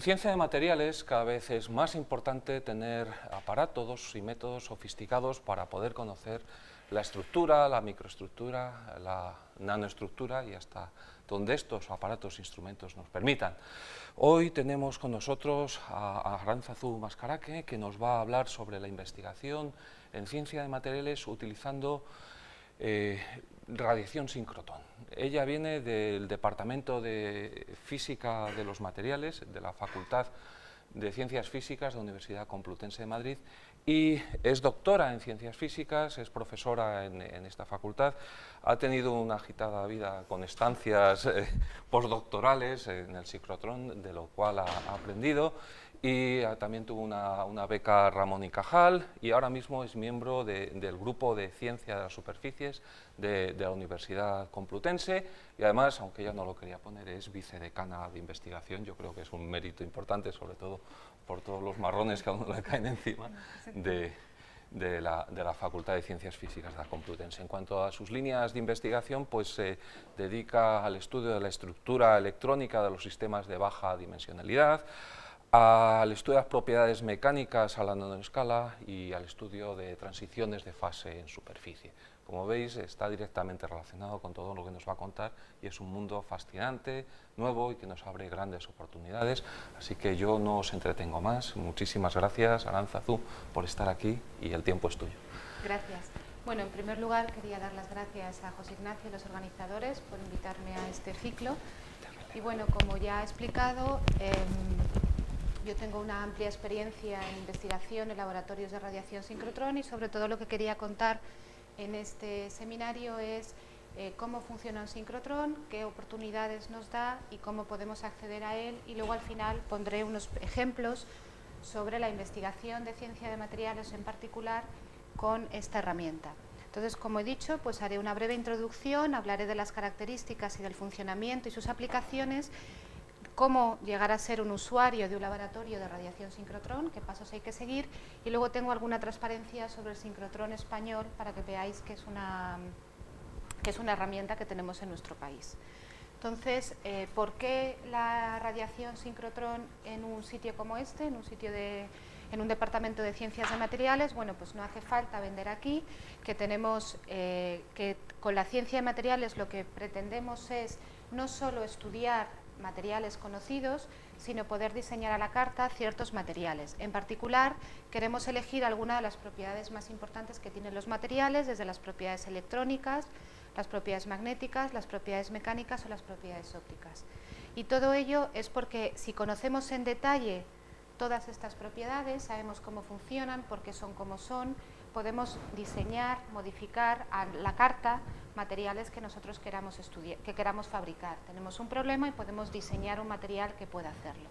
ciencia de materiales cada vez es más importante tener aparatos y métodos sofisticados para poder conocer la estructura, la microestructura, la nanoestructura y hasta donde estos aparatos e instrumentos nos permitan. Hoy tenemos con nosotros a Arantzazu Mascaraque, que nos va a hablar sobre la investigación en ciencia de materiales utilizando radiación sincrotrón. Ella viene del Departamento de Física de los Materiales de la Facultad de Ciencias Físicas de la Universidad Complutense de Madrid y es doctora en Ciencias Físicas, es profesora en esta facultad, ha tenido una agitada vida con estancias postdoctorales en el sincrotrón, de lo cual ha aprendido, y también tuvo una beca Ramón y Cajal y ahora mismo es miembro del grupo de Ciencia de las Superficies de la Universidad Complutense y además, aunque ella no lo quería poner, es vicedecana de investigación. Yo creo que es un mérito importante, sobre todo por todos los marrones que a uno le caen encima de la Facultad de Ciencias Físicas de la Complutense. En cuanto a sus líneas de investigación, pues se dedica al estudio de la estructura electrónica de los sistemas de baja dimensionalidad, al estudio de las propiedades mecánicas a la nanoescala y al estudio de transiciones de fase en superficie. Como veis, está directamente relacionado con todo lo que nos va a contar y es un mundo fascinante, nuevo y que nos abre grandes oportunidades. Así que yo no os entretengo más. Muchísimas gracias, Arantzazu, por estar aquí y el tiempo es tuyo. Gracias. Bueno, en primer lugar quería dar las gracias a José Ignacio y los organizadores por invitarme a este ciclo. Y bueno, como ya he explicado, yo tengo una amplia experiencia en investigación en laboratorios de radiación sincrotrón y sobre todo lo que quería contar en este seminario es cómo funciona un sincrotrón, qué oportunidades nos da y cómo podemos acceder a él, y luego al final pondré unos ejemplos sobre la investigación de ciencia de materiales en particular con esta herramienta. Entonces, como he dicho, pues haré una breve introducción, hablaré de las características y del funcionamiento y sus aplicaciones, cómo llegar a ser un usuario de un laboratorio de radiación sincrotrón, qué pasos hay que seguir, y luego tengo alguna transparencia sobre el sincrotrón español para que veáis que es una herramienta que tenemos en nuestro país. Entonces, ¿por qué la radiación sincrotrón en un sitio como este, en un departamento de ciencias de materiales? Bueno, pues no hace falta vender aquí, que tenemos que con la ciencia de materiales lo que pretendemos es no solo estudiar materiales conocidos, sino poder diseñar a la carta ciertos materiales. En particular, queremos elegir algunas de las propiedades más importantes que tienen los materiales, desde las propiedades electrónicas, las propiedades magnéticas, las propiedades mecánicas o las propiedades ópticas. Y todo ello es porque si conocemos en detalle todas estas propiedades, sabemos cómo funcionan, por qué son como son, podemos diseñar, modificar a la carta materiales que nosotros queramos estudiar, que queramos fabricar. Tenemos un problema y podemos diseñar un material que pueda hacerlo.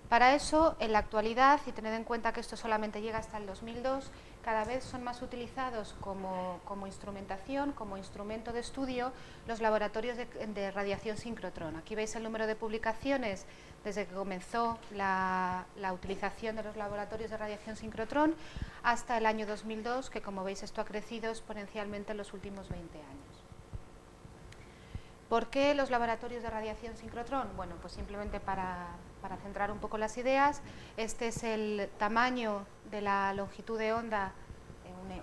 Para eso, en la actualidad, y tened en cuenta que esto solamente llega hasta el 2002, cada vez son más utilizados como instrumentación, como instrumento de estudio, los laboratorios de radiación sincrotrón. Aquí veis el número de publicaciones desde que comenzó la utilización de los laboratorios de radiación sincrotrón hasta el año 2002, que como veis esto ha crecido exponencialmente en los últimos 20 años. ¿Por qué los laboratorios de radiación sincrotrón? Bueno, pues simplemente para centrar un poco las ideas, este es el tamaño de la longitud de onda,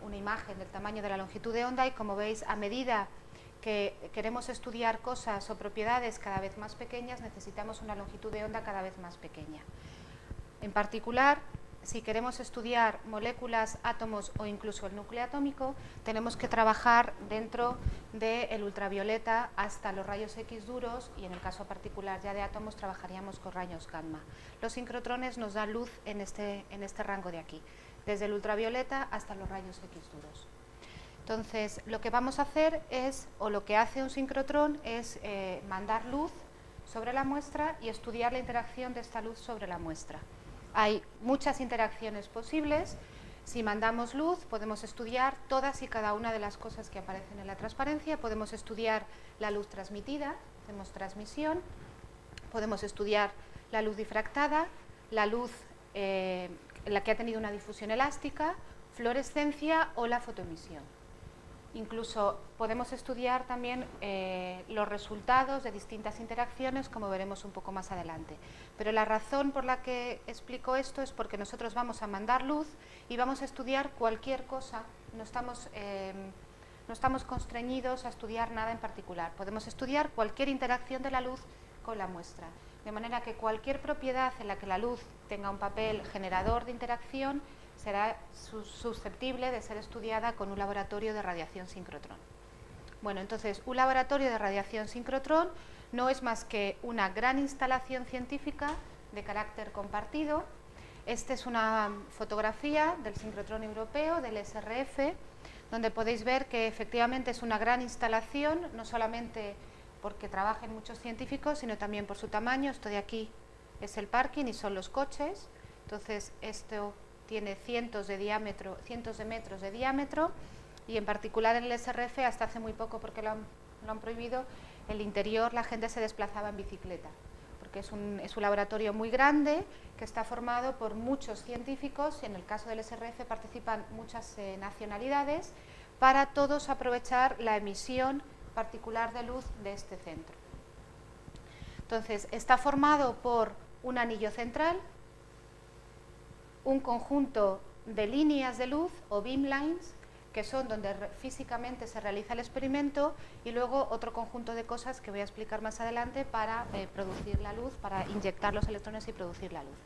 una imagen del tamaño de la longitud de onda, y como veis, a medida que queremos estudiar cosas o propiedades cada vez más pequeñas, necesitamos una longitud de onda cada vez más pequeña. En particular, si queremos estudiar moléculas, átomos o incluso el núcleo atómico, tenemos que trabajar dentro del ultravioleta hasta los rayos X duros, y en el caso particular ya de átomos trabajaríamos con rayos gamma. Los sincrotrones nos dan luz en este rango de aquí, desde el ultravioleta hasta los rayos X duros. Entonces, lo que vamos a hacer es, o lo que hace un sincrotrón es mandar luz sobre la muestra y estudiar la interacción de esta luz sobre la muestra. Hay muchas interacciones posibles. Si mandamos luz, podemos estudiar todas y cada una de las cosas que aparecen en la transparencia. Podemos estudiar la luz transmitida, hacemos transmisión. Podemos estudiar la luz difractada, la luz la que ha tenido una difusión elástica, fluorescencia o la fotoemisión. Incluso podemos estudiar también los resultados de distintas interacciones, como veremos un poco más adelante. Pero la razón por la que explico esto es porque nosotros vamos a mandar luz y vamos a estudiar cualquier cosa, no estamos constreñidos a estudiar nada en particular. Podemos estudiar cualquier interacción de la luz con la muestra, de manera que cualquier propiedad en la que la luz tenga un papel generador de interacción será susceptible de ser estudiada con un laboratorio de radiación síncrotrón. Bueno, entonces, un laboratorio de radiación síncrotrón no es más que una gran instalación científica de carácter compartido. Esta es una fotografía del síncrotrón europeo, del SRF, donde podéis ver que efectivamente es una gran instalación, no solamente porque trabajen muchos científicos, sino también por su tamaño. Esto de aquí es el parking y son los coches. Entonces, esto tiene cientos de metros de diámetro, y en particular en el SRF, hasta hace muy poco, porque lo han prohibido, el interior la gente se desplazaba en bicicleta, porque es un laboratorio muy grande que está formado por muchos científicos, y en el caso del SRF participan muchas nacionalidades, para todos aprovechar la emisión particular de luz de este centro. Entonces, está formado por un anillo central, un conjunto de líneas de luz o beamlines, que son donde físicamente se realiza el experimento, y luego otro conjunto de cosas que voy a explicar más adelante para producir la luz, para inyectar los electrones y producir la luz.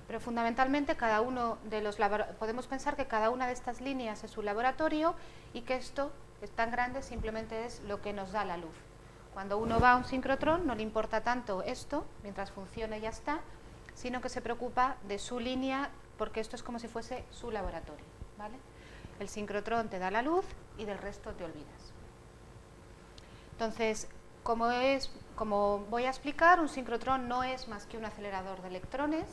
Pero fundamentalmente cada uno de los podemos pensar que cada una de estas líneas es un laboratorio, y que esto es tan grande, simplemente es lo que nos da la luz. Cuando uno va a un síncrotrón no le importa tanto esto, mientras funcione ya está, sino que se preocupa de su línea, porque esto es como si fuese su laboratorio, ¿vale? El síncrotrón te da la luz y del resto te olvidas. Entonces, como voy a explicar, un síncrotrón no es más que un acelerador de electrones.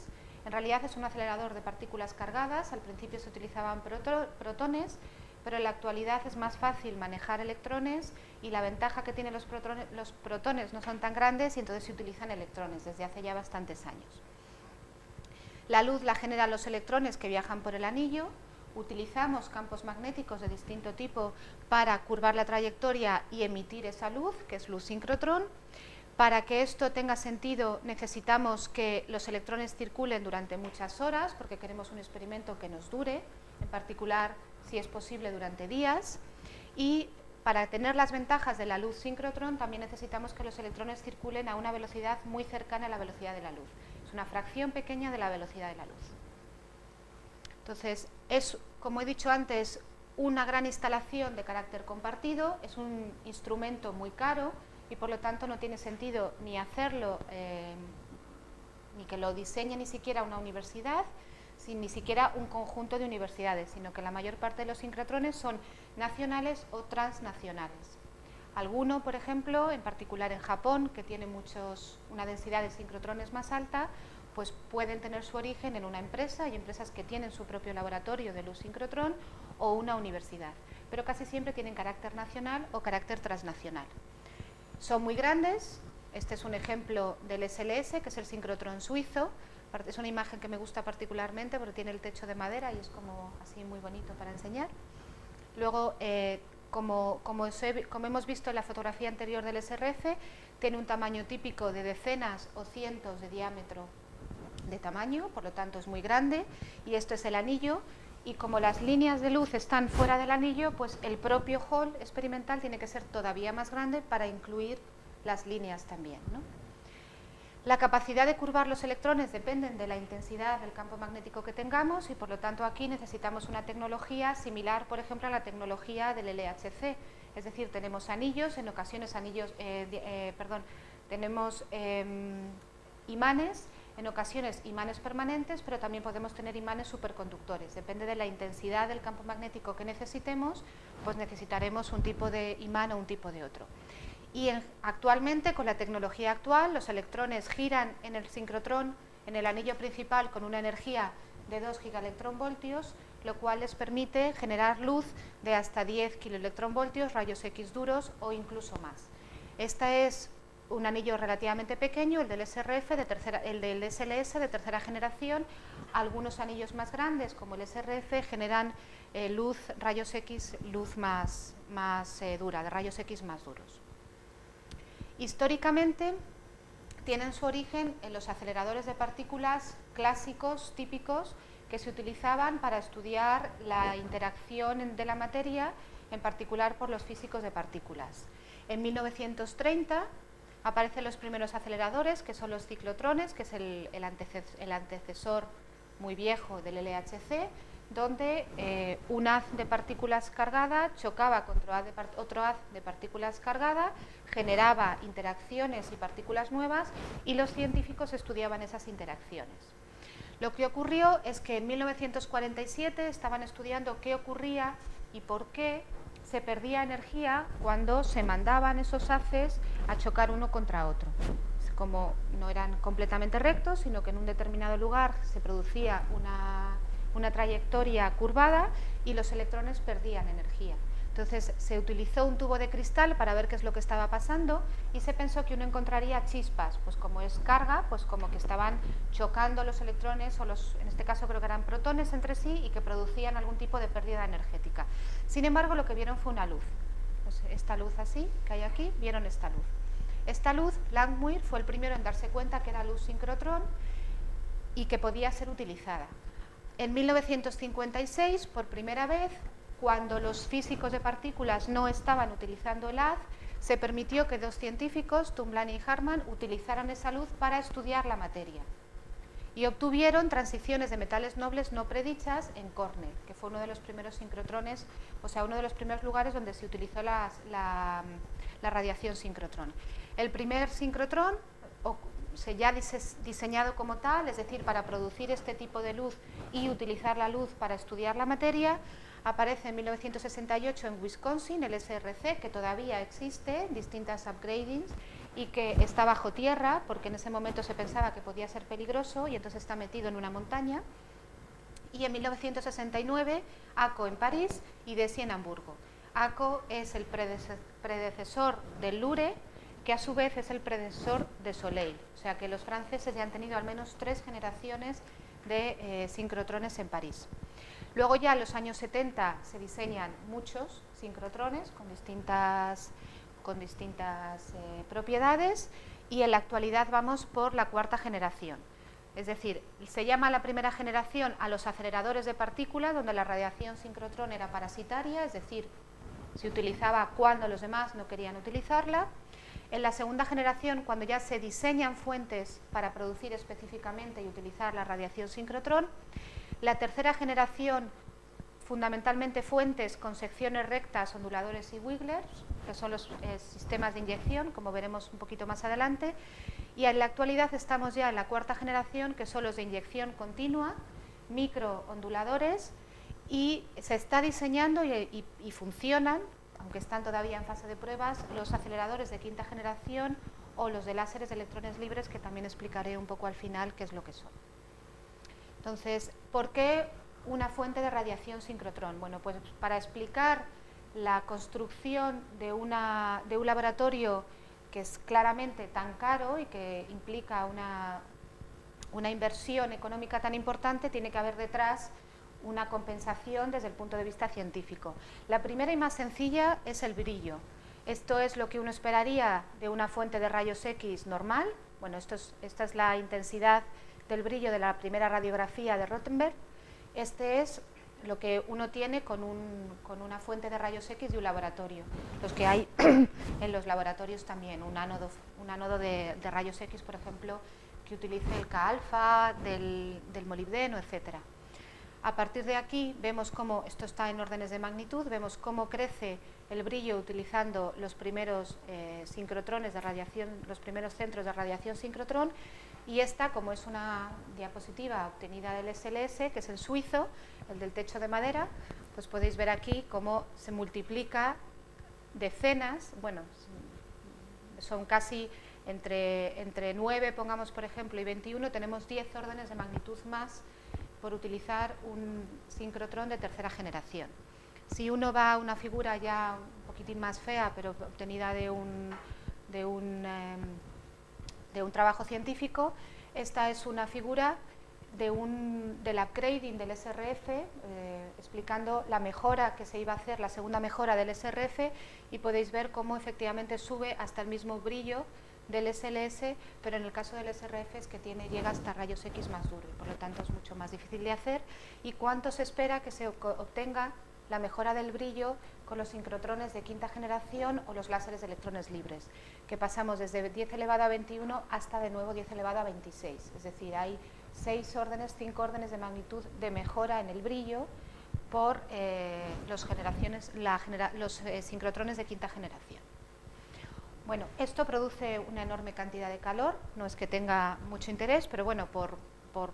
En realidad es un acelerador de partículas cargadas. Al principio se utilizaban protones, pero en la actualidad es más fácil manejar electrones, y la ventaja que tienen los protones no son tan grandes, y entonces se utilizan electrones desde hace ya bastantes años. La luz la generan los electrones que viajan por el anillo. Utilizamos campos magnéticos de distinto tipo para curvar la trayectoria y emitir esa luz, que es luz síncrotrón. Para que esto tenga sentido necesitamos que los electrones circulen durante muchas horas, porque queremos un experimento que nos dure, en particular, si es posible, durante días. Y para tener las ventajas de la luz síncrotrón también necesitamos que los electrones circulen a una velocidad muy cercana a la velocidad de la luz. Una fracción pequeña de la velocidad de la luz. Entonces, es, como he dicho antes, una gran instalación de carácter compartido, es un instrumento muy caro, y por lo tanto no tiene sentido ni hacerlo, ni que lo diseñe ni siquiera una universidad, ni siquiera un conjunto de universidades, sino que la mayor parte de los síncrotrones son nacionales o transnacionales. Alguno, por ejemplo, en particular en Japón, que tiene una densidad de síncrotrones más alta, pues pueden tener su origen en una empresa. Hay empresas que tienen su propio laboratorio de luz síncrotrón, o una universidad, pero casi siempre tienen carácter nacional o carácter transnacional. Son muy grandes. Este es un ejemplo del SLS, que es el síncrotrón suizo. Es una imagen que me gusta particularmente porque tiene el techo de madera y es como así muy bonito para enseñar. Luego, como hemos visto en la fotografía anterior del SRF, tiene un tamaño típico de decenas o cientos de diámetro de tamaño, por lo tanto es muy grande, y esto es el anillo, y como las líneas de luz están fuera del anillo, pues el propio hall experimental tiene que ser todavía más grande para incluir las líneas también, ¿no? La capacidad de curvar los electrones depende de la intensidad del campo magnético que tengamos, y por lo tanto aquí necesitamos una tecnología similar, por ejemplo, a la tecnología del LHC. Es decir, tenemos anillos, en ocasiones tenemos imanes, en ocasiones imanes permanentes, pero también podemos tener imanes superconductores. Depende de la intensidad del campo magnético que necesitemos, pues necesitaremos un tipo de imán o un tipo de otro. Y actualmente, con la tecnología actual, los electrones giran en el síncrotrón, en el anillo principal, con una energía de 2 gigaelectronvoltios, lo cual les permite generar luz de hasta 10 kiloelectronvoltios, rayos X duros o incluso más. Esta es un anillo relativamente pequeño, el del SRF, el del SLS de tercera generación. Algunos anillos más grandes, como el SRF, generan luz, rayos X, luz más dura, de rayos X más duros. Históricamente tienen su origen en los aceleradores de partículas clásicos, típicos, que se utilizaban para estudiar la interacción de la materia, en particular por los físicos de partículas. En 1930 aparecen los primeros aceleradores, que son los ciclotrones, que es el antecesor muy viejo del LHC, donde un haz de partículas cargada chocaba contra otro haz de partículas cargada, generaba interacciones y partículas nuevas, y los científicos estudiaban esas interacciones. Lo que ocurrió es que en 1947 estaban estudiando qué ocurría y por qué se perdía energía cuando se mandaban esos haces a chocar uno contra otro. Como no eran completamente rectos, sino que en un determinado lugar se producía una trayectoria curvada y los electrones perdían energía. Entonces se utilizó un tubo de cristal para ver qué es lo que estaba pasando y se pensó que uno encontraría chispas, pues como es carga, pues como que estaban chocando los electrones, o en este caso creo que eran protones entre sí, y que producían algún tipo de pérdida energética. Sin embargo, lo que vieron fue una luz. Pues esta luz así, que hay aquí, vieron esta luz. Esta luz, Langmuir fue el primero en darse cuenta que era luz sincrotrón y que podía ser utilizada. En 1956, por primera vez, cuando los físicos de partículas no estaban utilizando el haz, se permitió que dos científicos, Tumlani y Harman, utilizaran esa luz para estudiar la materia. Y obtuvieron transiciones de metales nobles no predichas en Cornell, que fue uno de los primeros sincrotrones, o sea, uno de los primeros lugares donde se utilizó la radiación sincrotrón. El primer sincrotrón, ya diseñado como tal, es decir, para producir este tipo de luz y utilizar la luz para estudiar la materia, aparece en 1968 en Wisconsin, el SRC, que todavía existe, distintas upgradings, y que está bajo tierra, porque en ese momento se pensaba que podía ser peligroso, y entonces está metido en una montaña. Y en 1969, ACO en París y DESY en Hamburgo. ACO es el predecesor del LURE, que a su vez es el predecesor de Soleil. O sea que los franceses ya han tenido al menos 3 generaciones de sincrotrones en París. Luego ya en los años 70 se diseñan muchos sincrotrones con distintas propiedades, y en la actualidad vamos por la 4ª generación. Es decir, se llama la primera generación a los aceleradores de partículas, donde la radiación sincrotrón era parasitaria, es decir, se utilizaba cuando los demás no querían utilizarla. En la 2ª generación, cuando ya se diseñan fuentes para producir específicamente y utilizar la radiación sincrotrón. La 3ª generación, fundamentalmente fuentes con secciones rectas, onduladores y wigglers, que son los sistemas de inyección, como veremos un poquito más adelante. Y en la actualidad estamos ya en la 4ª generación, que son los de inyección continua, microonduladores, y se está diseñando y funcionan, aunque están todavía en fase de pruebas, los aceleradores de 5ª generación o los de láseres de electrones libres, que también explicaré un poco al final qué es lo que son. Entonces, ¿por qué una fuente de radiación sincrotrón? Bueno, pues para explicar la construcción de un laboratorio que es claramente tan caro y que implica una inversión económica tan importante, tiene que haber detrás una compensación desde el punto de vista científico. La primera y más sencilla es el brillo. Esto es lo que uno esperaría de una fuente de rayos X normal. Bueno, esta es la intensidad del brillo de la primera radiografía de Rothenberg. Este es lo que uno tiene con una fuente de rayos X de un laboratorio. Los que hay en los laboratorios también, un ánodo de rayos X, por ejemplo, que utilice el K-alfa, del molibdeno, etcétera. A partir de aquí vemos cómo, esto está en órdenes de magnitud, vemos cómo crece el brillo utilizando los primeros sincrotrones de radiación, los primeros centros de radiación sincrotrón, y esta, como es una diapositiva obtenida del SLS, que es el suizo, el del techo de madera, pues podéis ver aquí cómo se multiplica decenas, bueno, son casi entre 9, pongamos por ejemplo, y 21, tenemos 10 órdenes de magnitud más por utilizar un sincrotrón de 3ª generación. Si uno va a una figura ya un poquitín más fea, pero obtenida de un de un trabajo científico. Esta es una figura del upgrading del SRF, explicando la mejora que se iba a hacer, la segunda mejora del SRF, y podéis ver cómo efectivamente sube hasta el mismo brillo del SLS, pero en el caso del SRF es que llega hasta rayos X más duro, y por lo tanto es mucho más difícil de hacer. ¿Y cuánto se espera que se obtenga la mejora del brillo con los sincrotrones de quinta generación o los láseres de electrones libres? Que pasamos desde 10 elevado a 21 hasta de nuevo 10 elevado a 26, es decir, hay 5 órdenes de magnitud de mejora en el brillo por los sincrotrones de quinta generación. Bueno, esto produce una enorme cantidad de calor, no es que tenga mucho interés, pero bueno, por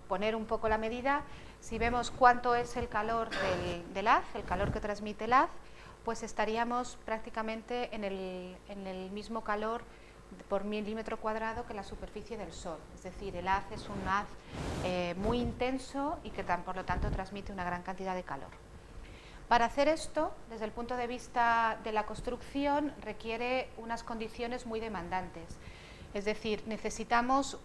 poner un poco la medida, si vemos cuánto es el calor del haz, el calor que transmite el haz, pues estaríamos prácticamente en el mismo calor por milímetro cuadrado que la superficie del Sol. Es decir, el haz es un haz muy intenso y que por lo tanto transmite una gran cantidad de calor. Para hacer esto, desde el punto de vista de la construcción, requiere unas condiciones muy demandantes. Es decir, necesitamos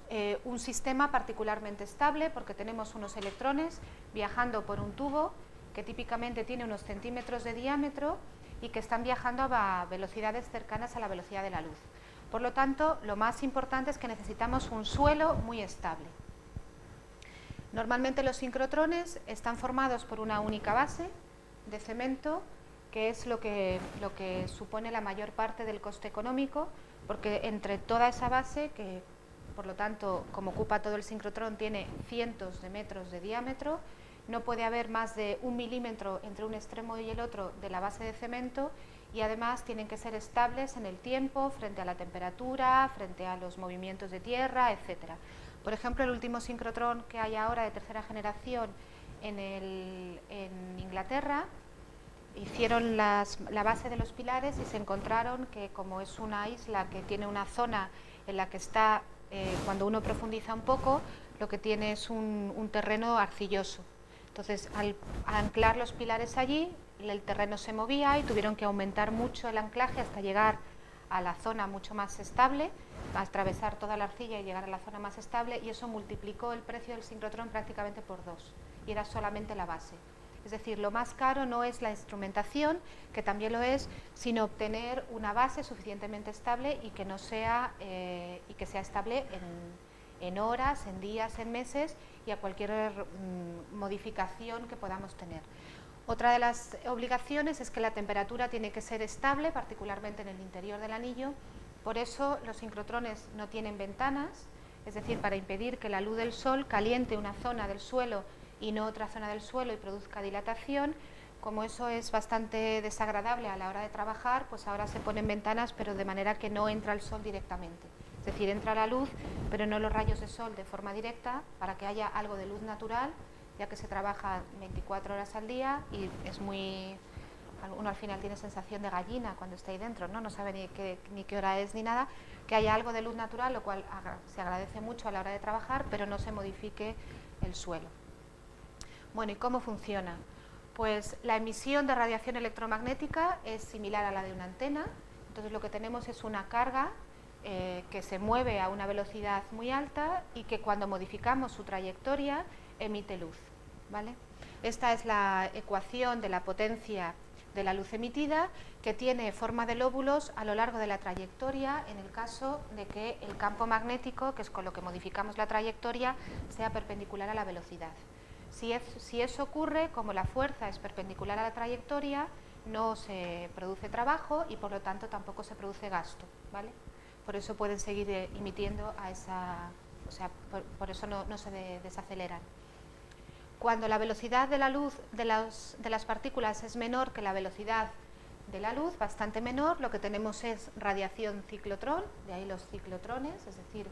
un sistema particularmente estable porque tenemos unos electrones viajando por un tubo que típicamente tiene unos centímetros de diámetro y que están viajando a velocidades cercanas a la velocidad de la luz. Por lo tanto, lo más importante es que necesitamos un suelo muy estable. Normalmente los sincrotrones están formados por una única base de cemento, que es lo que supone la mayor parte del coste económico, porque entre toda esa base, que por lo tanto, como ocupa todo el sincrotrón, tiene cientos de metros de diámetro, no puede haber más de 1 milímetro entre un extremo y el otro de la base de cemento, y además tienen que ser estables en el tiempo, frente a la temperatura, frente a los movimientos de tierra, etc. Por ejemplo, el último sincrotrón que hay ahora de tercera generación en Inglaterra, hicieron la base de los pilares y se encontraron que, como es una isla que tiene una zona en la que está, cuando uno profundiza un poco, lo que tiene es un terreno arcilloso. Entonces, al anclar los pilares allí, el terreno se movía y tuvieron que aumentar mucho el anclaje hasta llegar a la zona mucho más estable, atravesar toda la arcilla y llegar a la zona más estable, y eso multiplicó el precio del sincrotrón prácticamente por 2, y era solamente la base. Es decir, lo más caro no es la instrumentación, que también lo es, sino obtener una base suficientemente estable y que no sea y que sea estable en horas, en días, en meses, y a cualquier modificación que podamos tener. Otra de las obligaciones es que la temperatura tiene que ser estable, particularmente en el interior del anillo. Por eso los sincrotrones no tienen ventanas, es decir, para impedir que la luz del sol caliente una zona del suelo y no otra zona del suelo y produzca dilatación. Como eso es bastante desagradable a la hora de trabajar, pues ahora se ponen ventanas, pero de manera que no entra el sol directamente. Es decir, entra la luz, pero no los rayos de sol de forma directa, para que haya algo de luz natural, ya que se trabaja 24 horas al día y es muy... Uno al final tiene sensación de gallina cuando está ahí dentro, no sabe ni qué hora es ni nada, que haya algo de luz natural, lo cual se agradece mucho a la hora de trabajar, pero no se modifique el suelo. Bueno, ¿y cómo funciona? Pues la emisión de radiación electromagnética es similar a la de una antena. Entonces lo que tenemos es una carga que se mueve a una velocidad muy alta y que cuando modificamos su trayectoria emite luz, ¿vale? Esta es la ecuación de la potencia de la luz emitida, que tiene forma de lóbulos a lo largo de la trayectoria en el caso de que el campo magnético, que es con lo que modificamos la trayectoria, sea perpendicular a la velocidad. Si eso ocurre, como la fuerza es perpendicular a la trayectoria, no se produce trabajo y por lo tanto tampoco se produce gasto, ¿vale? Por eso pueden seguir emitiendo a esa... O sea, por eso no se desaceleran. Cuando la velocidad de la luz de las partículas es menor que la velocidad de la luz, bastante menor, lo que tenemos es radiación ciclotrón, de ahí los ciclotrones, es decir,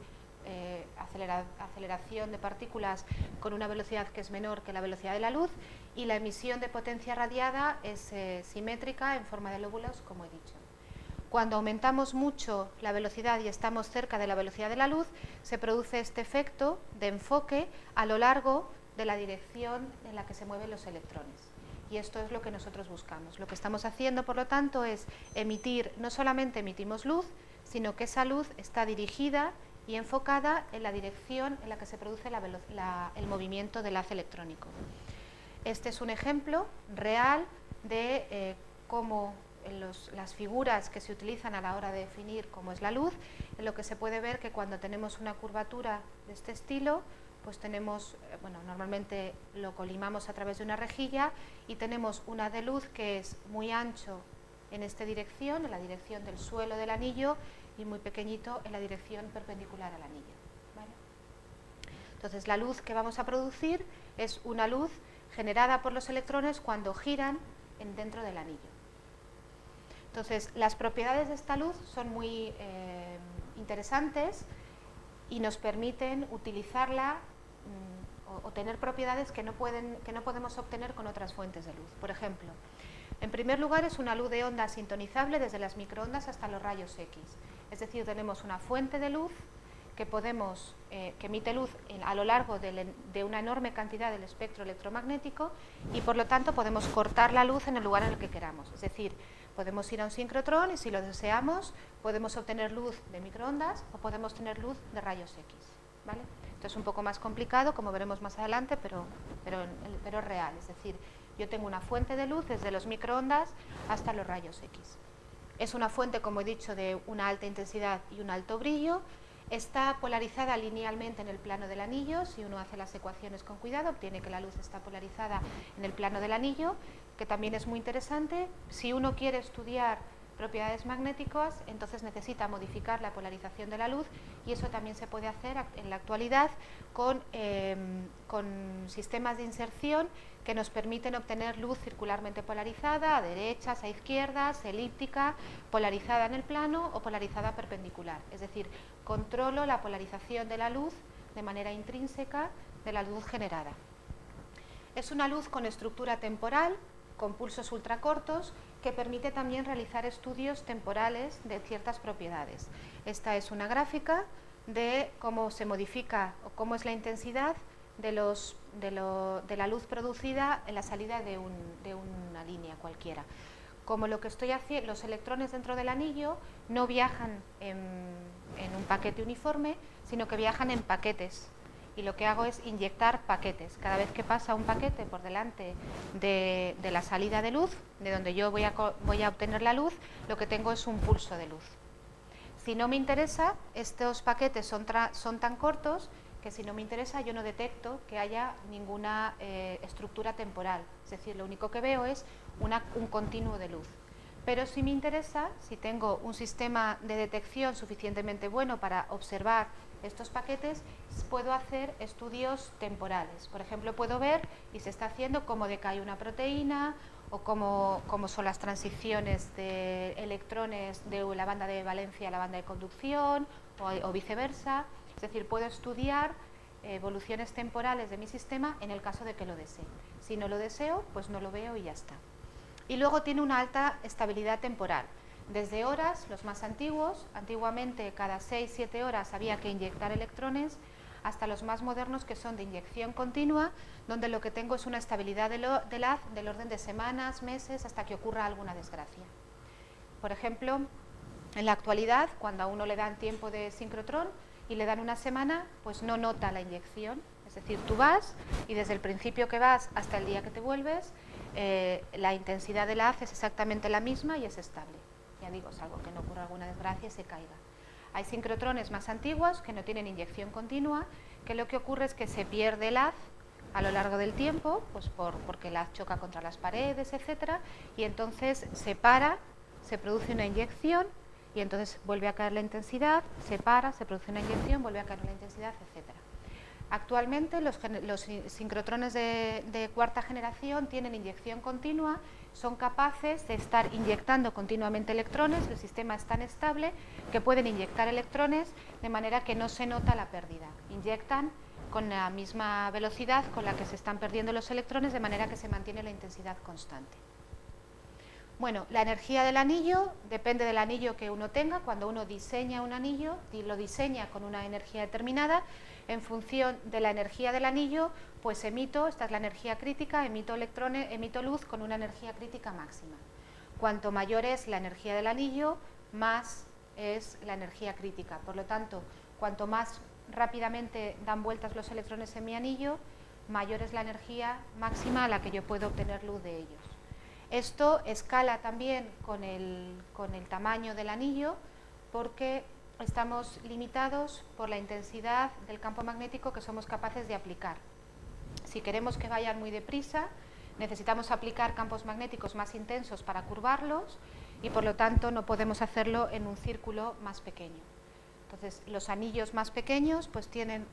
aceleración de partículas con una velocidad que es menor que la velocidad de la luz, y la emisión de potencia radiada es simétrica en forma de lóbulos, como he dicho. Cuando aumentamos mucho la velocidad y estamos cerca de la velocidad de la luz, se produce este efecto de enfoque a lo largo de la dirección en la que se mueven los electrones. Y esto es lo que nosotros buscamos. Lo que estamos haciendo, por lo tanto, es emitir, no solamente emitimos luz, sino que esa luz está dirigida y enfocada en la dirección en la que se produce el movimiento del haz electrónico. Este es un ejemplo real de cómo las figuras que se utilizan a la hora de definir cómo es la luz, en lo que se puede ver que cuando tenemos una curvatura de este estilo, pues tenemos, normalmente lo colimamos a través de una rejilla y tenemos un haz de luz que es muy ancho en esta dirección, en la dirección del suelo del anillo, y muy pequeñito en la dirección perpendicular al anillo, ¿vale? Entonces, la luz que vamos a producir es una luz generada por los electrones cuando giran dentro del anillo. Entonces, las propiedades de esta luz son muy interesantes y nos permiten utilizarla o tener propiedades que no podemos obtener con otras fuentes de luz. Por ejemplo, en primer lugar, es una luz de onda sintonizable desde las microondas hasta los rayos X. Es decir, tenemos una fuente de luz que emite luz a lo largo de una enorme cantidad del espectro electromagnético y por lo tanto podemos cortar la luz en el lugar en el que queramos. Es decir, podemos ir a un sincrotrón y si lo deseamos podemos obtener luz de microondas o podemos tener luz de rayos X, ¿vale? Esto es un poco más complicado, como veremos más adelante, pero es real. Es decir, yo tengo una fuente de luz desde los microondas hasta los rayos X. Es una fuente, como he dicho, de una alta intensidad y un alto brillo. Está polarizada linealmente en el plano del anillo. Si uno hace las ecuaciones con cuidado, obtiene que la luz está polarizada en el plano del anillo, que también es muy interesante. Si uno quiere estudiar propiedades magnéticas, entonces necesita modificar la polarización de la luz y eso también se puede hacer en la actualidad con sistemas de inserción que nos permiten obtener luz circularmente polarizada, a derechas, a izquierdas, elíptica, polarizada en el plano o polarizada perpendicular. Es decir, controlo la polarización de la luz de manera intrínseca de la luz generada. Es una luz con estructura temporal, con pulsos ultracortos, que permite también realizar estudios temporales de ciertas propiedades. Esta es una gráfica de cómo se modifica o cómo es la intensidad de la luz producida en la salida de una línea cualquiera. Como lo que estoy haciendo, los electrones dentro del anillo no viajan en un paquete uniforme, sino que viajan en paquetes. Y lo que hago es inyectar paquetes. Cada vez que pasa un paquete por delante de la salida de luz, de donde yo voy a obtener la luz, lo que tengo es un pulso de luz. Si no me interesa, estos paquetes son tan cortos que si no me interesa yo no detecto que haya ninguna estructura temporal. Es decir, lo único que veo es un continuo de luz. Pero si me interesa, si tengo un sistema de detección suficientemente bueno para observar estos paquetes, puedo hacer estudios temporales. Por ejemplo, puedo ver, y se está haciendo, cómo decae una proteína o cómo son las transiciones de electrones de la banda de valencia a la banda de conducción o viceversa. Es decir, puedo estudiar evoluciones temporales de mi sistema en el caso de que lo desee. Si no lo deseo, pues no lo veo y ya está. Y luego tiene una alta estabilidad temporal. Desde horas, los más antiguos, antiguamente cada 6-7 horas había que inyectar electrones, hasta los más modernos que son de inyección continua, donde lo que tengo es una estabilidad del haz del orden de semanas, meses, hasta que ocurra alguna desgracia. Por ejemplo, en la actualidad, cuando a uno le dan tiempo de sincrotrón y le dan una semana, pues no nota la inyección. Es decir, tú vas y desde el principio que vas hasta el día que te vuelves, la intensidad del haz es exactamente la misma y es estable. Ya digo, salvo que no ocurra alguna desgracia y se caiga. Hay sincrotrones más antiguos que no tienen inyección continua, que lo que ocurre es que se pierde el haz a lo largo del tiempo, pues porque el haz choca contra las paredes, etcétera, y entonces se para, se produce una inyección y entonces vuelve a caer la intensidad, se para, se produce una inyección, vuelve a caer la intensidad, etcétera. Actualmente los sincrotrones de cuarta generación tienen inyección continua, son capaces de estar inyectando continuamente electrones, el sistema es tan estable que pueden inyectar electrones de manera que no se nota la pérdida. Inyectan con la misma velocidad con la que se están perdiendo los electrones, de manera que se mantiene la intensidad constante. Bueno, la energía del anillo depende del anillo que uno tenga. Cuando uno diseña un anillo, lo diseña con una energía determinada. En función de la energía del anillo, pues emito, esta es la energía crítica, emito electrones, emito luz con una energía crítica máxima. Cuanto mayor es la energía del anillo, más es la energía crítica. Por lo tanto, cuanto más rápidamente dan vueltas los electrones en mi anillo, mayor es la energía máxima a la que yo puedo obtener luz de ellos. Esto escala también con el tamaño del anillo, porque estamos limitados por la intensidad del campo magnético que somos capaces de aplicar. Si queremos que vayan muy deprisa, necesitamos aplicar campos magnéticos más intensos para curvarlos y por lo tanto no podemos hacerlo en un círculo más pequeño. Entonces, los anillos más pequeños pues tienen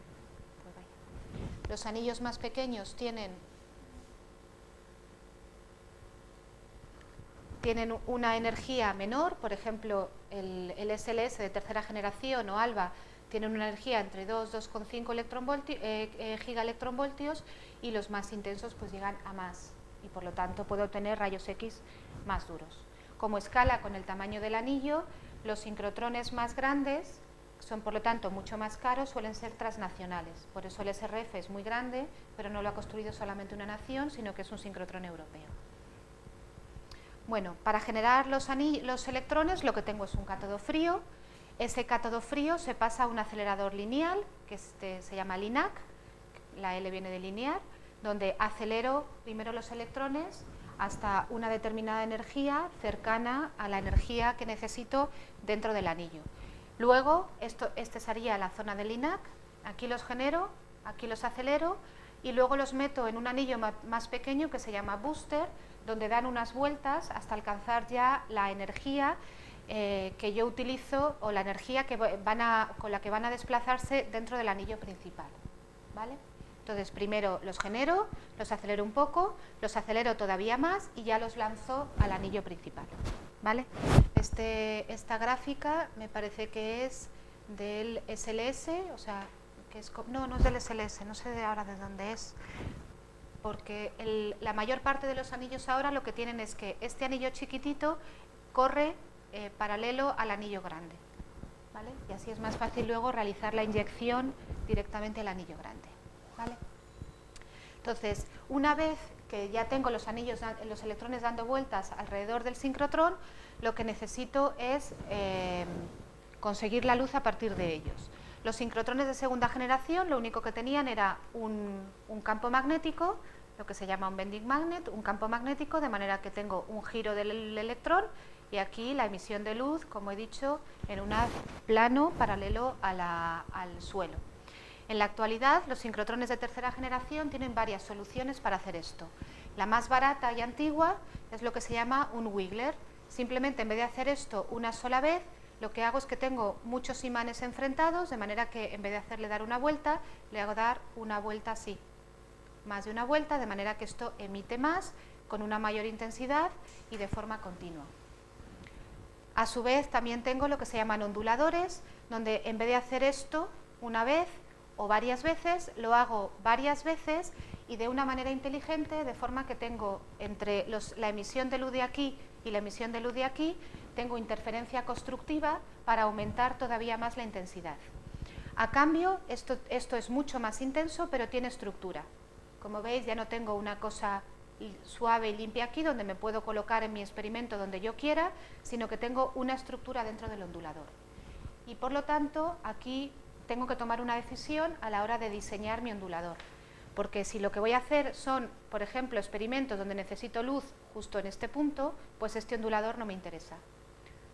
una energía menor. Por ejemplo, el SLS de tercera generación o ALBA tienen una energía entre 2,5 gigaelectronvoltios y los más intensos pues llegan a más y por lo tanto puedo obtener rayos X más duros. Como escala con el tamaño del anillo, los sincrotrones más grandes son por lo tanto mucho más caros, suelen ser transnacionales. Por eso el SRF es muy grande, pero no lo ha construido solamente una nación, sino que es un sincrotrón europeo. Bueno, para generar los electrones lo que tengo es un cátodo frío. Ese cátodo frío se pasa a un acelerador lineal, que se llama LINAC, la L viene de linear, donde acelero primero los electrones hasta una determinada energía cercana a la energía que necesito dentro del anillo. Luego, este sería la zona del LINAC, aquí los genero, aquí los acelero y luego los meto en un anillo más pequeño que se llama booster, donde dan unas vueltas hasta alcanzar ya la energía que yo utilizo o la energía con la que van a desplazarse dentro del anillo principal, ¿vale? Entonces, primero los genero, los acelero un poco, los acelero todavía más y ya los lanzo al anillo principal, ¿vale? Esta gráfica me parece que es del SLS, o sea, que es, no es del SLS, no sé ahora de dónde es, porque la mayor parte de los anillos ahora lo que tienen es que este anillo chiquitito corre paralelo al anillo grande, ¿vale? Y así es más fácil luego realizar la inyección directamente al anillo grande, ¿vale? Entonces, una vez que ya tengo los electrones dando vueltas alrededor del sincrotrón, lo que necesito es conseguir la luz a partir de ellos. Los sincrotrones de segunda generación lo único que tenían era un campo magnético, lo que se llama un bending magnet, un campo magnético, de manera que tengo un giro del electrón y aquí la emisión de luz, como he dicho, en un plano paralelo al suelo. En la actualidad, los sincrotrones de tercera generación tienen varias soluciones para hacer esto. La más barata y antigua es lo que se llama un wiggler. Simplemente en vez de hacer esto una sola vez, lo que hago es que tengo muchos imanes enfrentados, de manera que en vez de hacerle dar una vuelta, le hago dar una vuelta así, más de una vuelta, de manera que esto emite más, con una mayor intensidad y de forma continua. A su vez también tengo lo que se llaman onduladores, donde en vez de hacer esto una vez o varias veces, lo hago varias veces y de una manera inteligente, de forma que tengo entre la emisión de luz de aquí y la emisión de luz de aquí, tengo interferencia constructiva para aumentar todavía más la intensidad. A cambio, esto es mucho más intenso, pero tiene estructura. Como veis, ya no tengo una cosa suave y limpia aquí, donde me puedo colocar en mi experimento donde yo quiera, sino que tengo una estructura dentro del ondulador. Y por lo tanto, aquí tengo que tomar una decisión a la hora de diseñar mi ondulador. Porque si lo que voy a hacer son, por ejemplo, experimentos donde necesito luz justo en este punto, pues este ondulador no me interesa.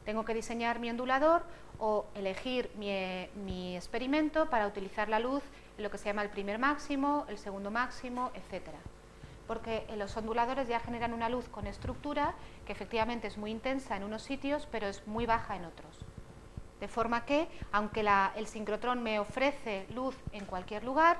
Tengo que diseñar mi ondulador o elegir mi experimento para utilizar la luz en lo que se llama el primer máximo, el segundo máximo, etcétera. Porque los onduladores ya generan una luz con estructura que efectivamente es muy intensa en unos sitios, pero es muy baja en otros. De forma que, aunque el sincrotrón me ofrece luz en cualquier lugar,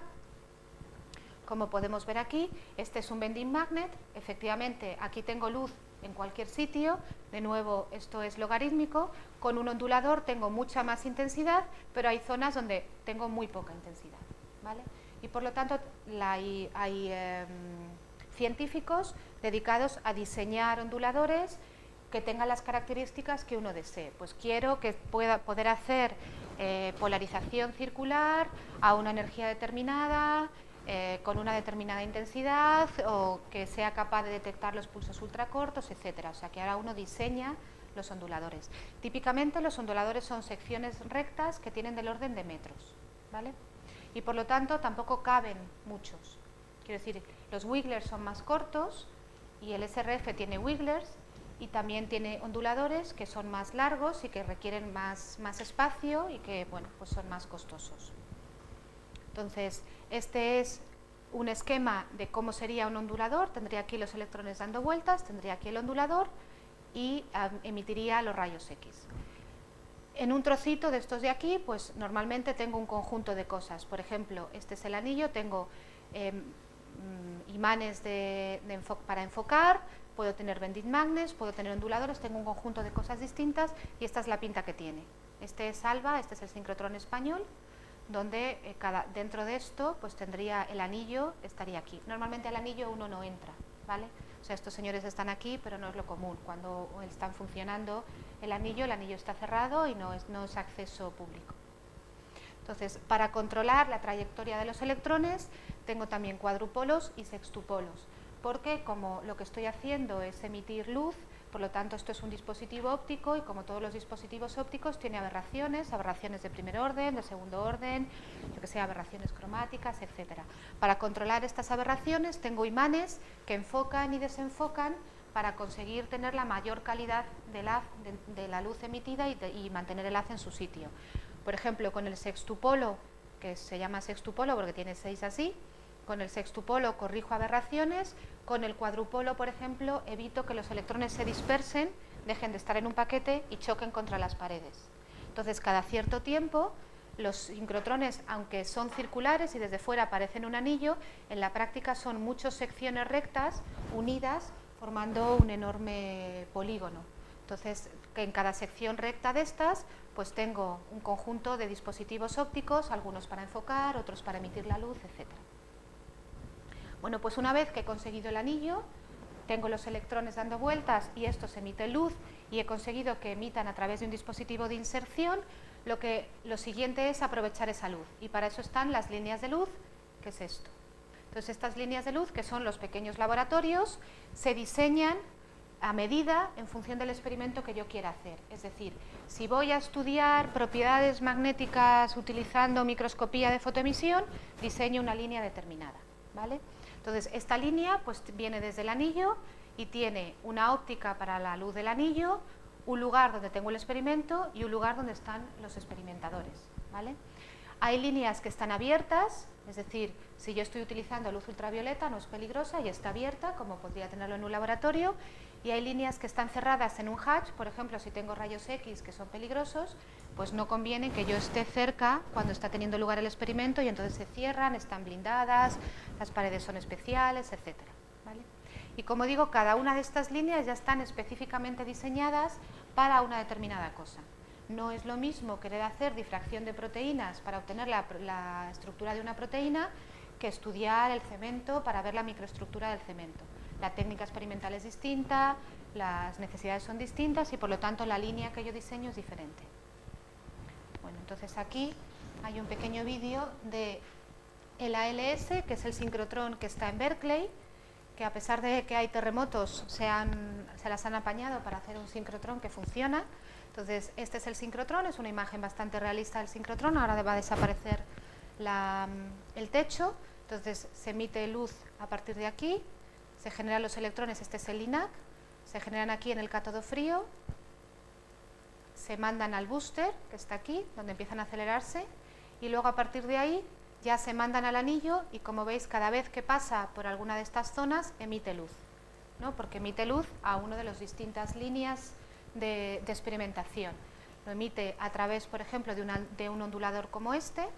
como podemos ver aquí, este es un bending magnet, efectivamente aquí tengo luz en cualquier sitio, de nuevo esto es logarítmico, con un ondulador tengo mucha más intensidad, pero hay zonas donde tengo muy poca intensidad, ¿vale? Y por lo tanto hay científicos dedicados a diseñar onduladores que tengan las características que uno desee. Pues quiero que pueda poder hacer polarización circular a una energía determinada, con una determinada intensidad, o que sea capaz de detectar los pulsos ultracortos, etcétera. O sea que ahora uno diseña los onduladores. Típicamente los onduladores son secciones rectas que tienen del orden de metros, ¿vale? Y por lo tanto tampoco caben muchos. Quiero decir, los wigglers son más cortos y el SRF tiene wigglers y también tiene onduladores que son más largos y que requieren más espacio y que, bueno, pues son más costosos. Entonces, este es un esquema de cómo sería un ondulador. Tendría aquí los electrones dando vueltas, tendría aquí el ondulador y emitiría los rayos X. En un trocito de estos de aquí, pues normalmente tengo un conjunto de cosas. Por ejemplo, este es el anillo, tengo imanes para enfocar, puedo tener bending magnets, puedo tener onduladores, tengo un conjunto de cosas distintas y esta es la pinta que tiene. Este es ALVA, este es el sincrotrón español, donde dentro de esto pues tendría el anillo, estaría aquí. Normalmente al anillo uno no entra, ¿vale? O sea, estos señores están aquí, pero no es lo común. Cuando están funcionando el anillo está cerrado y no es acceso público. Entonces, para controlar la trayectoria de los electrones, tengo también cuadrupolos y sextupolos, porque como lo que estoy haciendo es emitir luz, por lo tanto esto es un dispositivo óptico y como todos los dispositivos ópticos tiene aberraciones de primer orden, de segundo orden, yo que sé, aberraciones cromáticas, etcétera. Para controlar estas aberraciones tengo imanes que enfocan y desenfocan para conseguir tener la mayor calidad de la luz emitida y mantener el haz en su sitio. Por ejemplo, con el sextupolo, que se llama sextupolo porque tiene 6 así, con el sextupolo corrijo aberraciones, con el cuadrupolo, por ejemplo, evito que los electrones se dispersen, dejen de estar en un paquete y choquen contra las paredes. Entonces, cada cierto tiempo, los sincrotrones, aunque son circulares y desde fuera parecen un anillo, en la práctica son muchas secciones rectas unidas formando un enorme polígono. Entonces, que en cada sección recta de estas, pues tengo un conjunto de dispositivos ópticos, algunos para enfocar, otros para emitir la luz, etc. Bueno, pues una vez que he conseguido el anillo, tengo los electrones dando vueltas y estos emiten luz y he conseguido que emitan a través de un dispositivo de inserción, lo siguiente es aprovechar esa luz y para eso están las líneas de luz, que es esto. Entonces, estas líneas de luz, que son los pequeños laboratorios, se diseñan a medida en función del experimento que yo quiera hacer. Es decir, si voy a estudiar propiedades magnéticas utilizando microscopía de fotoemisión, diseño una línea determinada, ¿vale? Entonces, esta línea pues viene desde el anillo y tiene una óptica para la luz del anillo, un lugar donde tengo el experimento y un lugar donde están los experimentadores, ¿vale? Hay líneas que están abiertas, es decir, si yo estoy utilizando luz ultravioleta no es peligrosa y está abierta, como podría tenerlo en un laboratorio, y hay líneas que están cerradas en un hatch, por ejemplo, si tengo rayos X que son peligrosos, pues no conviene que yo esté cerca cuando está teniendo lugar el experimento y entonces se cierran, están blindadas, las paredes son especiales, etc. ¿Vale? Y como digo, cada una de estas líneas ya están específicamente diseñadas para una determinada cosa. No es lo mismo querer hacer difracción de proteínas para obtener la estructura de una proteína que estudiar el cemento para ver la microestructura del cemento. La técnica experimental es distinta, las necesidades son distintas y por lo tanto la línea que yo diseño es diferente. Bueno, entonces aquí hay un pequeño vídeo de el ALS, que es el sincrotrón que está en Berkeley, que a pesar de que hay terremotos se las han apañado para hacer un sincrotrón que funciona. Entonces, este es el sincrotrón, es una imagen bastante realista del sincrotrón, ahora va a desaparecer el techo, entonces se emite luz a partir de aquí, se generan los electrones, este es el LINAC, se generan aquí en el cátodo frío, se mandan al booster, que está aquí, donde empiezan a acelerarse, y luego a partir de ahí ya se mandan al anillo y como veis cada vez que pasa por alguna de estas zonas emite luz, ¿no? Porque emite luz a una de las distintas líneas de experimentación. Lo emite a través, por ejemplo, de un ondulador como este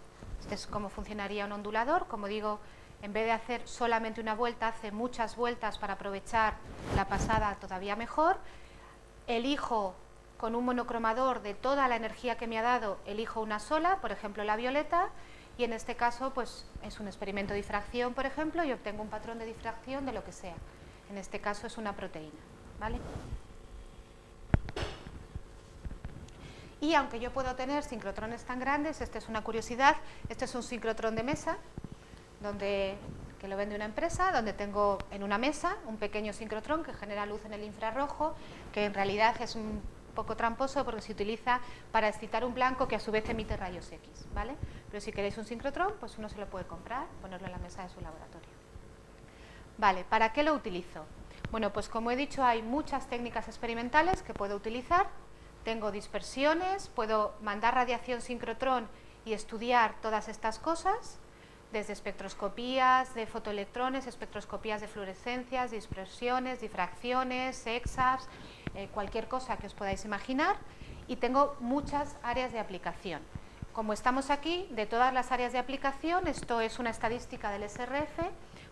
es como funcionaría un ondulador, como digo, en vez de hacer solamente una vuelta, hace muchas vueltas para aprovechar la pasada todavía mejor. Elijo con un monocromador de toda la energía que me ha dado, elijo una sola, por ejemplo la violeta, y en este caso pues es un experimento de difracción, por ejemplo, y obtengo un patrón de difracción de lo que sea. En este caso es una proteína, ¿vale? Y aunque yo puedo tener sincrotrones tan grandes, esta es una curiosidad, este es un sincrotrón de mesa, que lo vende una empresa, donde tengo en una mesa un pequeño sincrotrón que genera luz en el infrarrojo, que en realidad es poco tramposo porque se utiliza para excitar un blanco que a su vez emite rayos X, ¿vale? Pero si queréis un sincrotrón, pues uno se lo puede comprar, ponerlo en la mesa de su laboratorio. Vale, ¿para qué lo utilizo? Bueno, pues como he dicho, hay muchas técnicas experimentales que puedo utilizar. Tengo dispersiones, puedo mandar radiación sincrotrón y estudiar todas estas cosas, desde espectroscopías de fotoelectrones, espectroscopías de fluorescencias, dispersiones, difracciones, EXAFs, cualquier cosa que os podáis imaginar, y tengo muchas áreas de aplicación. Como estamos aquí, de todas las áreas de aplicación, esto es una estadística del SRF,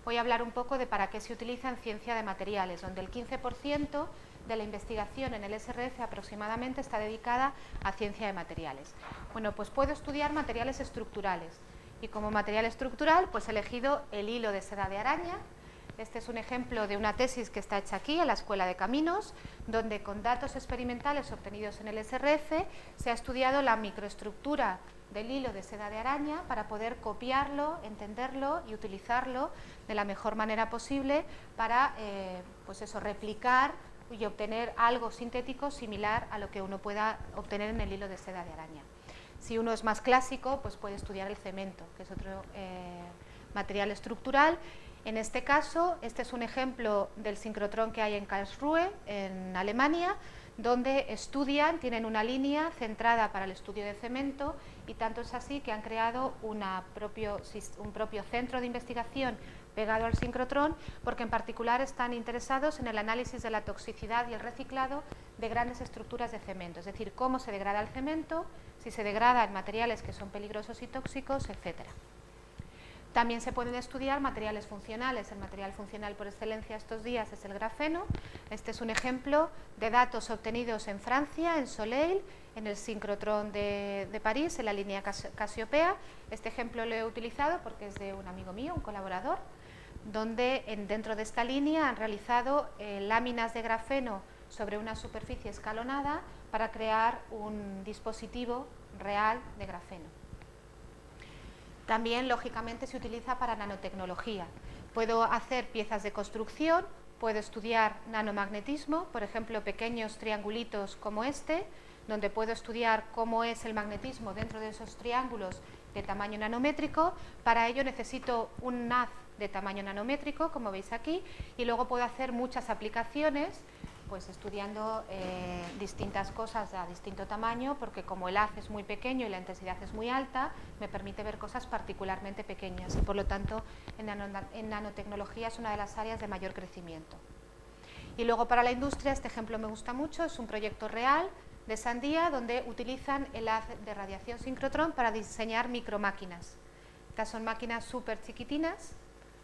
voy a hablar un poco de para qué se utiliza en ciencia de materiales, donde el 15% de la investigación en el SRF aproximadamente está dedicada a ciencia de materiales. Bueno, pues puedo estudiar materiales estructurales, y como material estructural pues he elegido el hilo de seda de araña. Este es un ejemplo de una tesis que está hecha aquí en la Escuela de Caminos, donde con datos experimentales obtenidos en el SRF se ha estudiado la microestructura del hilo de seda de araña para poder copiarlo, entenderlo y utilizarlo de la mejor manera posible para pues eso, replicar y obtener algo sintético similar a lo que uno pueda obtener en el hilo de seda de araña. Si uno es más clásico, pues puede estudiar el cemento, que es otro material estructural. En este caso, este es un ejemplo del sincrotrón que hay en Karlsruhe, en Alemania, donde tienen una línea centrada para el estudio de cemento, y tanto es así que han creado un propio centro de investigación pegado al sincrotrón, porque en particular están interesados en el análisis de la toxicidad y el reciclado de grandes estructuras de cemento, es decir, cómo se degrada el cemento, si se degrada en materiales que son peligrosos y tóxicos, etcétera. También se pueden estudiar materiales funcionales. El material funcional por excelencia estos días es el grafeno. Este es un ejemplo de datos obtenidos en Francia, en Soleil, en el sincrotrón de París, en la línea Casiopea. Este ejemplo lo he utilizado porque es de un amigo mío, un colaborador, donde dentro de esta línea han realizado láminas de grafeno sobre una superficie escalonada para crear un dispositivo real de grafeno. También, lógicamente, se utiliza para nanotecnología. Puedo hacer piezas de construcción, puedo estudiar nanomagnetismo, por ejemplo, pequeños triangulitos como este, donde puedo estudiar cómo es el magnetismo dentro de esos triángulos de tamaño nanométrico. Para ello necesito un haz de tamaño nanométrico, como veis aquí, y luego puedo hacer muchas aplicaciones, pues estudiando distintas cosas a distinto tamaño, porque como el haz es muy pequeño y la intensidad es muy alta, me permite ver cosas particularmente pequeñas, y por lo tanto en nanotecnología es una de las áreas de mayor crecimiento. Y luego para la industria, este ejemplo me gusta mucho, es un proyecto real de Sandia, donde utilizan el haz de radiación sincrotrón para diseñar micromáquinas. Estas son máquinas súper chiquitinas,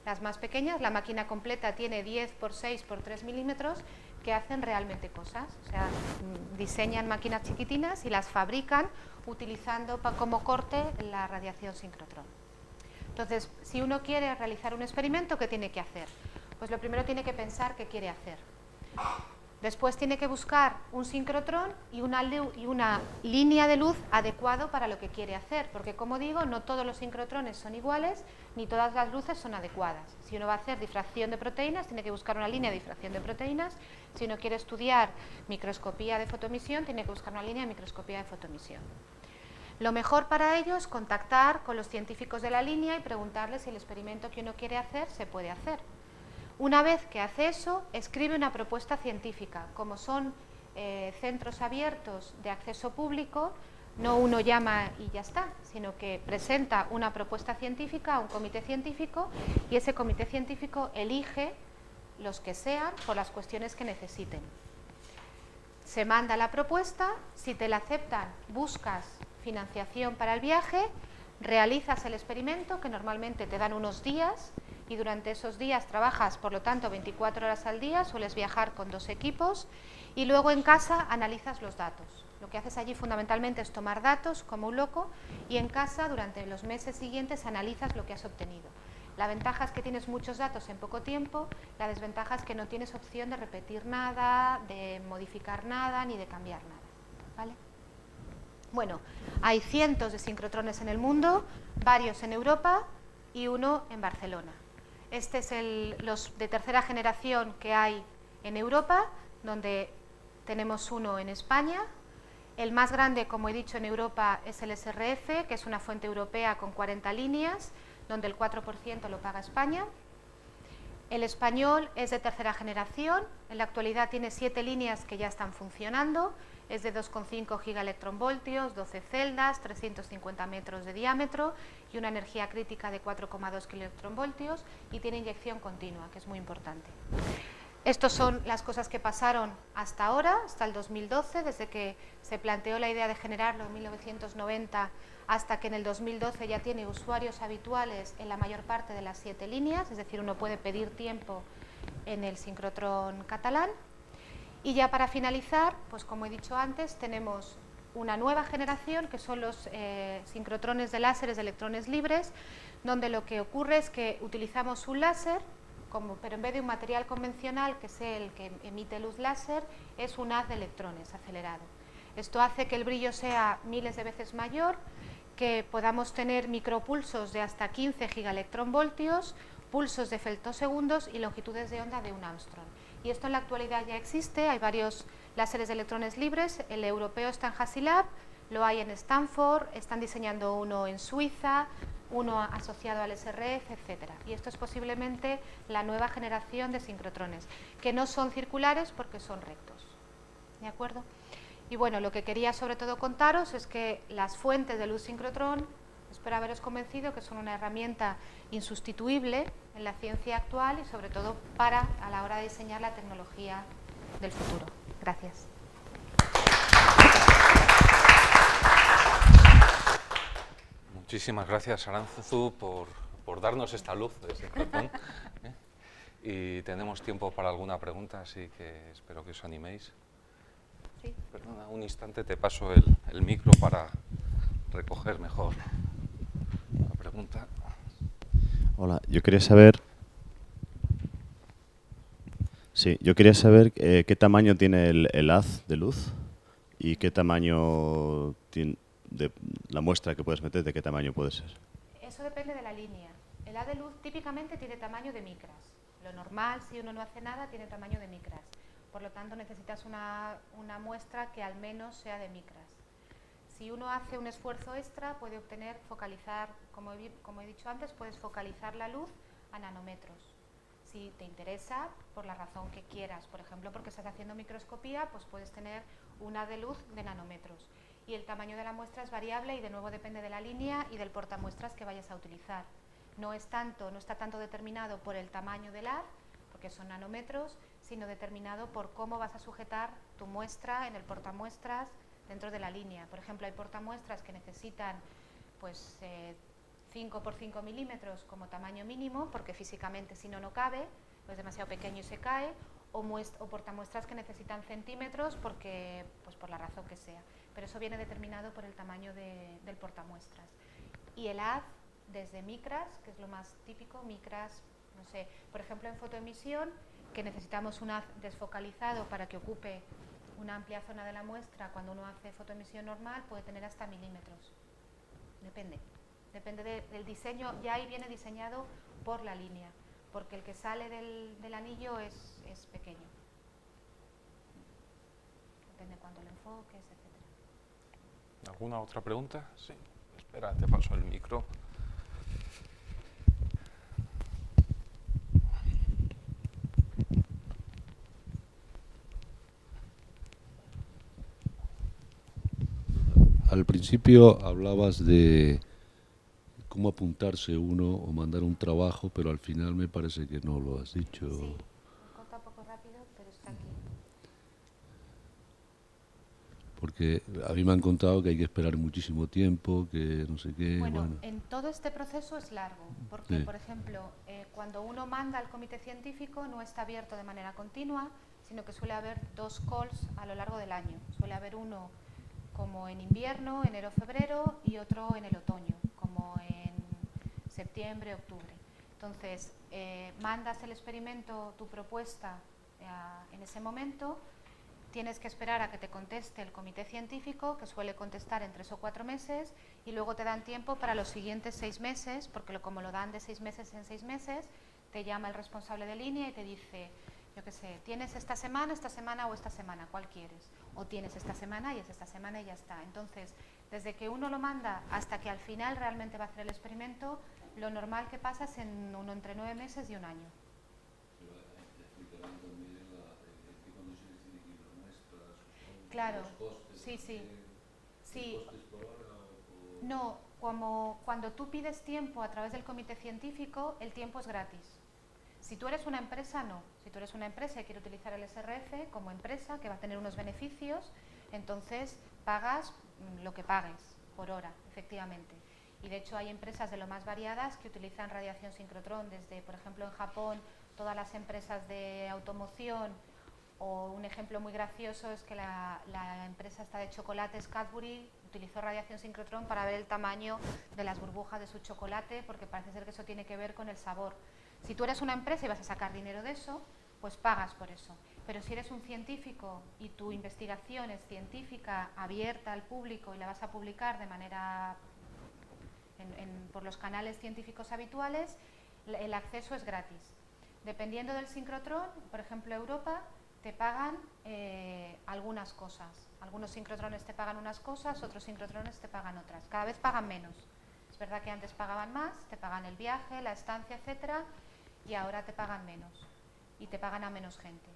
las más pequeñas. La máquina completa tiene 10 por 6 por 3 milímetros, que hacen realmente cosas, o sea, diseñan máquinas chiquitinas y las fabrican utilizando como corte la radiación sincrotrón. Entonces, si uno quiere realizar un experimento, ¿qué tiene que hacer? Pues lo primero tiene que pensar qué quiere hacer. Después tiene que buscar un sincrotrón y una línea de luz adecuado para lo que quiere hacer, porque como digo, no todos los sincrotrones son iguales, ni todas las luces son adecuadas. Si uno va a hacer difracción de proteínas, tiene que buscar una línea de difracción de proteínas. Si uno quiere estudiar microscopía de fotoemisión, tiene que buscar una línea de microscopía de fotoemisión. Lo mejor para ello es contactar con los científicos de la línea y preguntarles si el experimento que uno quiere hacer se puede hacer. Una vez que hace eso, escribe una propuesta científica. Como son centros abiertos de acceso público, no uno llama y ya está, sino que presenta una propuesta científica a un comité científico, y ese comité científico elige los que sean por las cuestiones que necesiten. Se manda la propuesta, si te la aceptan, buscas financiación para el viaje, realizas el experimento, que normalmente te dan unos días, y durante esos días trabajas, por lo tanto, 24 horas al día, sueles viajar con 2 equipos, y luego en casa analizas los datos. Lo que haces allí fundamentalmente es tomar datos como un loco, y en casa durante los meses siguientes analizas lo que has obtenido. La ventaja es que tienes muchos datos en poco tiempo, la desventaja es que no tienes opción de repetir nada, de modificar nada, ni de cambiar nada, ¿vale? Bueno, hay cientos de sincrotrones en el mundo, varios en Europa y uno en Barcelona. Este es los de tercera generación que hay en Europa, donde tenemos uno en España. El más grande, como he dicho, en Europa es el SRF, que es una fuente europea con 40 líneas, donde el 4% lo paga España. El español es de tercera generación, en la actualidad tiene 7 líneas que ya están funcionando, es de 2,5 gigaelectronvoltios, 12 celdas, 350 metros de diámetro y una energía crítica de 4,2 kiloelectronvoltios y tiene inyección continua, que es muy importante. Estas son las cosas que pasaron hasta ahora, hasta el 2012, desde que se planteó la idea de generarlo en 1990 hasta que en el 2012 ya tiene usuarios habituales en la mayor parte de las 7 líneas, es decir, uno puede pedir tiempo en el sincrotrón catalán. Y ya para finalizar, pues como he dicho antes, tenemos una nueva generación que son los sincrotrones de láseres de electrones libres, donde lo que ocurre es que utilizamos un láser, pero en vez de un material convencional, que es el que emite luz láser, es un haz de electrones acelerado. Esto hace que el brillo sea miles de veces mayor, que podamos tener micropulsos de hasta 15 gigaelectronvoltios, pulsos de femtosegundos y longitudes de onda de 1 Armstrong. Y esto en la actualidad ya existe, hay varios láseres de electrones libres, el europeo está en Hasilab, lo hay en Stanford, están diseñando uno en Suiza, uno asociado al SRF, etc. Y esto es posiblemente la nueva generación de sincrotrones, que no son circulares porque son rectos. ¿De acuerdo? Y bueno, lo que quería sobre todo contaros es que las fuentes de luz sincrotrón, espero haberos convencido que son una herramienta insustituible en la ciencia actual y sobre todo a la hora de diseñar la tecnología del futuro. Gracias. Muchísimas gracias, Arantzu, por darnos esta luz de sincrotrón. Y tenemos tiempo para alguna pregunta, así que espero que os animéis. Sí. Perdona, un instante, te paso el micro para recoger mejor la pregunta. Hola, yo quería saber qué tamaño tiene el haz de luz y qué tamaño tiene la muestra que puedes meter, de qué tamaño puede ser. Eso depende de la línea. El haz de luz típicamente tiene tamaño de micras. Lo normal, si uno no hace nada, tiene tamaño de micras. Por lo tanto, necesitas una muestra que al menos sea de micras. Si uno hace un esfuerzo extra, puede focalizar, como he dicho antes, puedes focalizar la luz a nanómetros. Si te interesa, por la razón que quieras, por ejemplo, porque estás haciendo microscopía, pues puedes tener una de luz de nanómetros. Y el tamaño de la muestra es variable y de nuevo depende de la línea y del portamuestras que vayas a utilizar. No está tanto determinado por el tamaño del haz, porque son nanómetros, sino determinado por cómo vas a sujetar tu muestra en el portamuestras dentro de la línea. Por ejemplo, hay portamuestras que necesitan pues 5 por 5 milímetros como tamaño mínimo, porque físicamente si no, no cabe, o es demasiado pequeño y se cae, o portamuestras que necesitan centímetros porque, pues por la razón que sea. Pero eso viene determinado por el tamaño del portamuestras. Y el haz, desde micras, que es lo más típico, micras, no sé, por ejemplo en fotoemisión, que necesitamos un haz desfocalizado para que ocupe una amplia zona de la muestra, cuando uno hace fotoemisión normal puede tener hasta milímetros. Depende del diseño, ya ahí viene diseñado por la línea, porque el que sale del anillo es pequeño. Depende de cuánto lo enfoques, etc. ¿Alguna otra pregunta? Sí. Espera, te paso el micro. Al principio hablabas de cómo apuntarse uno o mandar un trabajo, pero al final me parece que no lo has dicho. Sí, corta un poco rápido, pero está aquí. Porque a mí me han contado que hay que esperar muchísimo tiempo, que no sé qué. Bueno, en todo este proceso es largo, porque, Sí. por ejemplo, cuando uno manda al comité científico no está abierto de manera continua, sino que suele haber 2 calls a lo largo del año. Suele haber uno como en invierno, enero-febrero, y otro en el otoño, como en septiembre-octubre. Entonces, mandas el experimento, tu propuesta en ese momento, tienes que esperar a que te conteste el comité científico, que suele contestar en 3 o 4 meses, y luego te dan tiempo para los siguientes 6 meses, porque como lo dan de 6 meses en 6 meses, te llama el responsable de línea y te dice, yo qué sé, tienes esta semana o esta semana, ¿cuál quieres? O tienes esta semana y es esta semana y ya está. Entonces, desde que uno lo manda hasta que al final realmente va a hacer el experimento, lo normal que pasa es entre 9 meses y un año. Claro, sí, sí. Sí. No, como cuando tú pides tiempo a través del comité científico, el tiempo es gratis. Si tú eres una empresa, no. Si tú eres una empresa y quieres utilizar el SRF como empresa, que va a tener unos beneficios, entonces pagas lo que pagues por hora, efectivamente. Y de hecho hay empresas de lo más variadas que utilizan radiación sincrotrón, desde, por ejemplo, en Japón, todas las empresas de automoción, o un ejemplo muy gracioso es que la empresa esta de chocolates Cadbury utilizó radiación sincrotrón para ver el tamaño de las burbujas de su chocolate, porque parece ser que eso tiene que ver con el sabor. Si tú eres una empresa y vas a sacar dinero de eso, pues pagas por eso. Pero si eres un científico y tu investigación es científica, abierta al público y la vas a publicar de manera por los canales científicos habituales, el acceso es gratis. Dependiendo del sincrotrón, por ejemplo Europa, te pagan algunas cosas. Algunos sincrotrones te pagan unas cosas, otros sincrotrones te pagan otras. Cada vez pagan menos. Es verdad que antes pagaban más, te pagan el viaje, la estancia, etcétera, y ahora te pagan menos. Y te pagan a menos gente.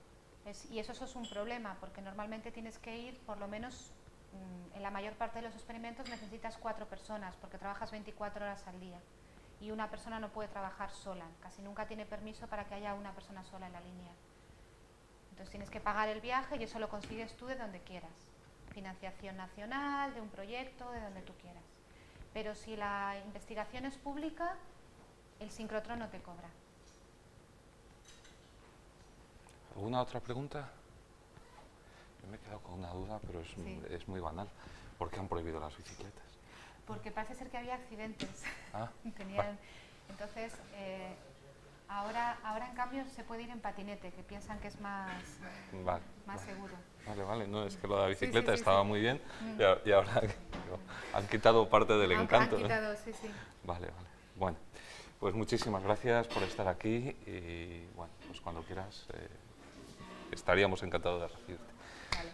Y eso es un problema, porque normalmente tienes que ir, por lo menos, en la mayor parte de los experimentos necesitas 4 personas, porque trabajas 24 horas al día. Y una persona no puede trabajar sola. Casi nunca tiene permiso para que haya una persona sola en la línea. Entonces tienes que pagar el viaje y eso lo consigues tú de donde quieras. Financiación nacional, de un proyecto, de donde tú quieras. Pero si la investigación es pública, el sincrotrón no te cobra. ¿Alguna otra pregunta? Yo me he quedado con una duda, pero es muy banal. ¿Por qué han prohibido las bicicletas? Porque parece ser que había accidentes. Ah, entonces, ahora en cambio se puede ir en patinete, que piensan que es más seguro. Vale, no, es que lo de la bicicleta estaba muy bien y ahora han quitado parte del encanto. Han quitado, sí. Vale. Bueno, pues muchísimas gracias por estar aquí y bueno, pues cuando quieras estaríamos encantados de recibirte. Vale.